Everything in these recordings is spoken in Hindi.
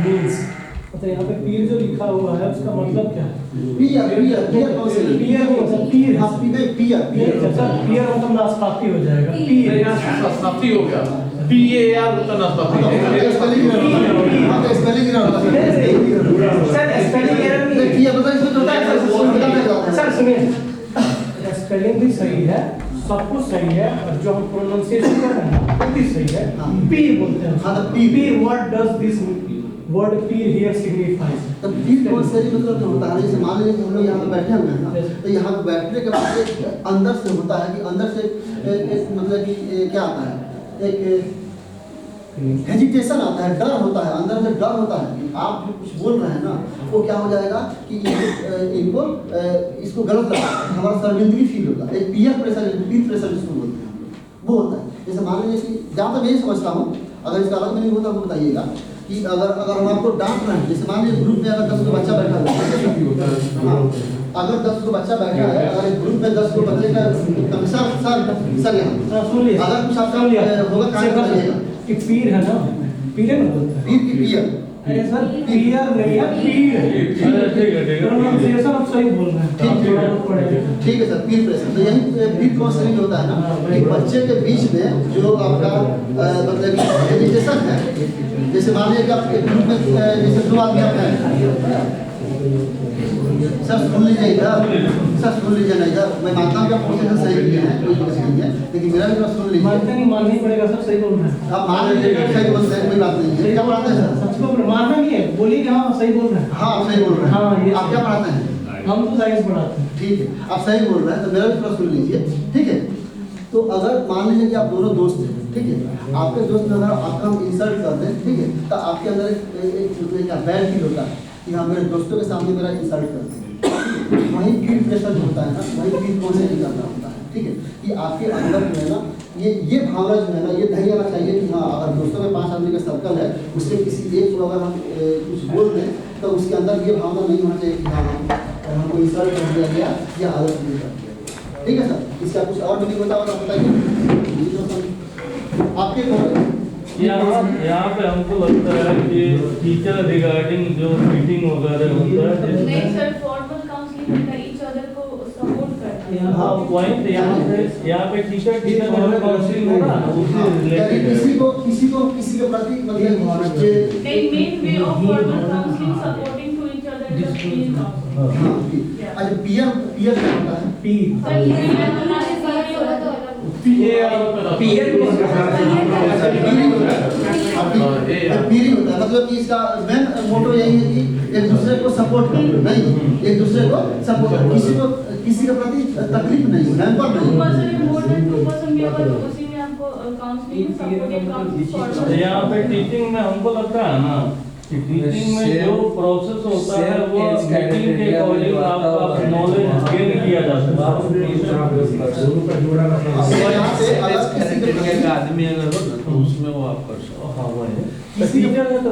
मीन्स मतलब यहाँ पे पीर जो लिखा हुआ है उसका मतलब क्या है? पीयर कौन से पीयर मतलब पीर हाँ पीयर पीयर मतलब नाशपाती हो जाएगा। पीर नाशपाती हो गया, PAR तो नाशपाती है। Spelling error sir spelling error नहीं है। पीयर पता इसमें होता है सर सुनिए, स्पेलिंग भी सही है, सब कुछ सही है, और जो हम प्रोनाउंसिएशन कर रहे हैं वो भी सही है। पी बोलते हैं। हाँ, तो P। What does this word Pir here signifies? तब पीर कौन से मतलब जो होता है, जैसे मान लीजिए कि हम लोग यहाँ पे बैठे हुए हैं ना, तो यहाँ पे बैठने के बाद एक अंदर से होता है कि अंदर से एक मतलब कि क्या आता है, एक हेजिटेशन आता है, डर होता है, अंदर से डर होता है कि आप जो कुछ बोल रहे हैं ना वो क्या हो जाएगा कि इनको इसको गलत लगा, हमारा शर्मिंदगी फील होगा, एक पीयर प्रेशर जिसको बोलते हैं वो होता है। जैसे मान लीजिए कि जहाँ तक मैं समझता हूँ, अगर इसका अलग मीनिंग होता है तो बताइएगा कि अगर हम आपको डांट रहे हैं, जैसे मान लीजिए ग्रुप में अगर 10 को बच्चा बैठा हुआ है, अगर 10 को बच्चा बैठा है, अगर एक ग्रुप में 10 को बच्चे का सर यहाँ सुन लिया, अगर कुछ आपका होगा कार्य करिएगा कि पीर है ना, पीर में बोलते हैं। पीर की पीयर अरे सर पीयर नहीं है, पीर। प्रोनाउंसिएशन आप सही बोल रहे हैं। ठीक है सर, पीर प्रेशर। तो यही पीर काउंसलिंग होता है ना कि बच्चे के बीच में जो आपका मतलब एजुकेशन है, जैसे मान लीजिए कि आप एक ग्रुप में जैसे 2 आदमी आप हैं, सर सुन लीजिए इधर, सर सुन लीजिए ना इधर, मैं मानता हूँ कि आप प्रोसेस सही किए हैं, कोई दिक्कत नहीं है, लेकिन मेरा भी बात सुन लीजिए। मानते नहीं, मानना ही पड़ेगा सर, सही बोल रहे हैं। आप मान लीजिए कि सही बोल रहे हैं, कोई बात नहीं है। क्या पढ़ाते हैं सर? सबको मानना नहीं है, बोलिए कि हाँ सही बोल रहे हैं। हाँ आप सही बोल रहे हैं। हाँ, ये आप क्या पढ़ाते हैं? हम तो साइंस पढ़ाते हैं। ठीक है, आप सही बोल रहे हैं, तो मेरा भी थोड़ा सुन लीजिए, ठीक है। तो अगर मान लीजिए कि आप दोनों दोस्त हैं, ठीक है, आपके दोस्त ने अगर आपका हम इंसल्ट कर दें, ठीक है, तो आपके अंदर एक क्या बैड फील होता है कि हाँ मेरे दोस्तों के सामने मेरा इंसल्ट कर दें। वही पीर प्रेशर जो होता है ना, वही पीर काउंसलिंग करना होता है, ठीक है, कि आपके अंदर जो है ना ये भावना जो है ना, ये नहीं आना चाहिए कि हाँ अगर दोस्तों में 5 आदमी का सर्कल है, उससे किसी एक को अगर हम कुछ बोल दें तो उसके अंदर ये भावना नहीं होना चाहिए कि हाँ हमको इंसल्ट कर दिया गया या आदत नहीं कर दिया गया। ठीक है सर, इसका कुछ और मीनिंग होता है तो बताइए आपके। यहाँ पे हमको लगता है कि टीचर रिगार्डिंग जो मीटिंग वगैरह होता है, नहीं सर, फॉर्मल काउंसलिंग का ईच अदर को सपोर्ट करना। हाँ पॉइंट यहाँ पे टीचर में काउंसलिंग हो रहा है, किसी के प्रति मतलब They main way of formal counseling supporting to each other is being counseling. अच्छा पीयर क्या होता है? पीर सर ये हमारे सारे होगा तो पीरिंग होता है, मतलब कि इसका मेन मोटो यही है कि एक दूसरे को सपोर्ट करो, नहीं एक दूसरे को सपोर्ट, किसी के प्रति तकलीफ नहीं, हैम्पर नहीं। 2% more than 2% भी अगर उसी में आपको काउंसलिंग सपोर्टिव काउंसलिंग यहाँ पे टीचिंग में हमको लगता है ना कि टीचिंग में जो प्रोसेस होता है वो मीटिंग के अकॉर्डिंग आपका नॉलेज गेन किया जा सकता है। आदमी अगर हो तो उसमें वो आप कर सकते हो। हाँ वो है, टीचर है तो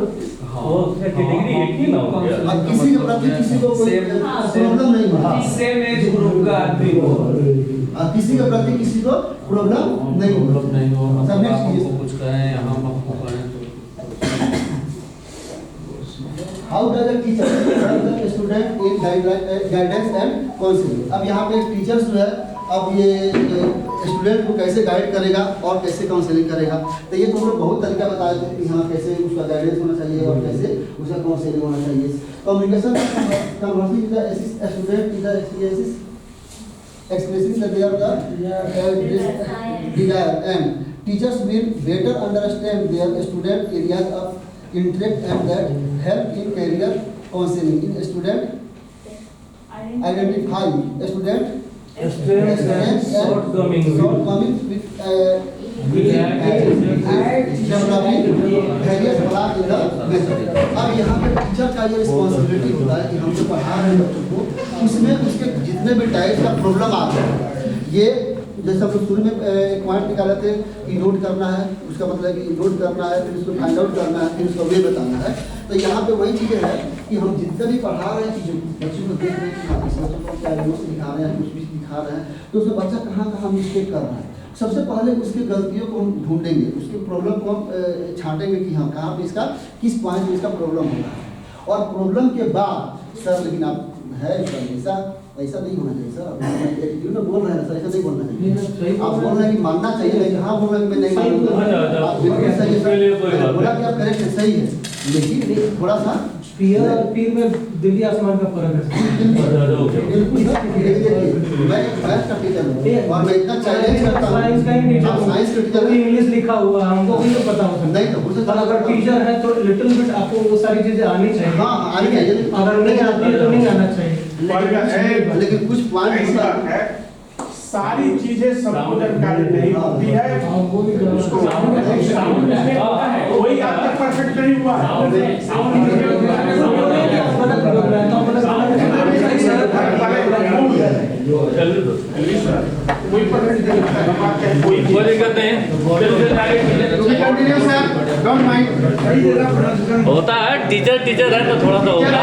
वो कैटेगरी एक ही ना हो गया। अब किसी के प्रति किसी को कोई प्रॉब्लम नहीं होता, सेम एज ग्रुप का आदमी हो, किसी के प्रति किसी को प्रॉब्लम नहीं होता। नहीं हो सर, हम next आपको please. कुछ कहें या हम आपको कहें तो How does a teacher help the student in guidance and counseling? अब यहाँ पे टीचर्स जो है, अब ये स्टूडेंट को कैसे गाइड करेगा और कैसे काउंसलिंग करेगा, तो ये तो हम लोग बहुत तरीका बताए थे कि हाँ कैसे उसका गाइडेंस होना चाहिए और कैसे उसका काउंसलिंग होना चाहिए। Communication conversing with the student is the expressing that they are the desire and teachers will better understand their student areas of interest and that help in career counseling. In student identify student shortcomings with various block in the method. अब यहाँ पे टीचर का ये रिस्पॉन्सिबिलिटी होता है कि हम जो पढ़ा रहे हैं बच्चों को, उसमें उसके जितने भी टाइप का प्रॉब्लम आ रहा है, ये जैसे हम शुरू में पॉइंट निकाले थे कि नोट करना है, उसका मतलब कि नोट करना है, फिर उसको फाइंड आउट करना है, फिर उसका वे बताना है। तो यहाँ पे वही चीज़ें हैं कि हम जितना भी पढ़ा रहे हैं चीज़ों बच्चों को देख रहे हैं कि हाँ इस बच्चों को क्या नोट्स दिखा रहे हैं, कुछ भी दिखा रहे हैं, तो उसमें बच्चा कहाँ कहाँ मिस्टेक कर रहा है, सबसे पहले उसकी गलतियों को हम ढूंढेंगे, उसकी प्रॉब्लम को हम छांटेंगे कि हाँ कहाँ पे इसका किस पॉइंट में इसका प्रॉब्लम हो रहा है। और प्रॉब्लम के बाद सर लेकिन आप है सर ऐसा नहीं होना चाहिए सर, एटीट्यूड में बोल रहे हैं सर, ऐसा नहीं बोलना चाहिए। आप बोल रहे हैं कि मानना चाहिए, लेकिन हाँ बोल रहे हैं कि मैं नहीं मानूंगा। आप बिल्कुल सही है सर, बोला कि आप करेक्ट है, सही है, लेकिन थोड़ा सा पीयर और पीर में दिल्ली आसमान का फर्क है। बिल्कुल सर, देखिए मैं एक मैथ्स का टीचर हूँ और मैं इतना चैलेंज करता हूँ। साइंस का ही टीचर आप साइंस के टीचर हैं। इंग्लिश लिखा हुआ है, हमको भी तो पता हो सकता है। नहीं तो मुझे पर अगर टीचर है तो लिटिल बिट आपको वो सारी चीजें आनी चाहिए। हाँ आनी चाहिए, अगर नहीं आती है तो नहीं आना चाहिए। लेकिन कुछ पॉइंट ऐसा है, सारी चीजें सबको जानकारी नहीं होती है। उसको वही आज तक परफेक्ट नहीं हुआ। कोई परफेक्ट नहीं वो दिक्कत नहीं होता है, टीचर है तो थोड़ा सा होगा।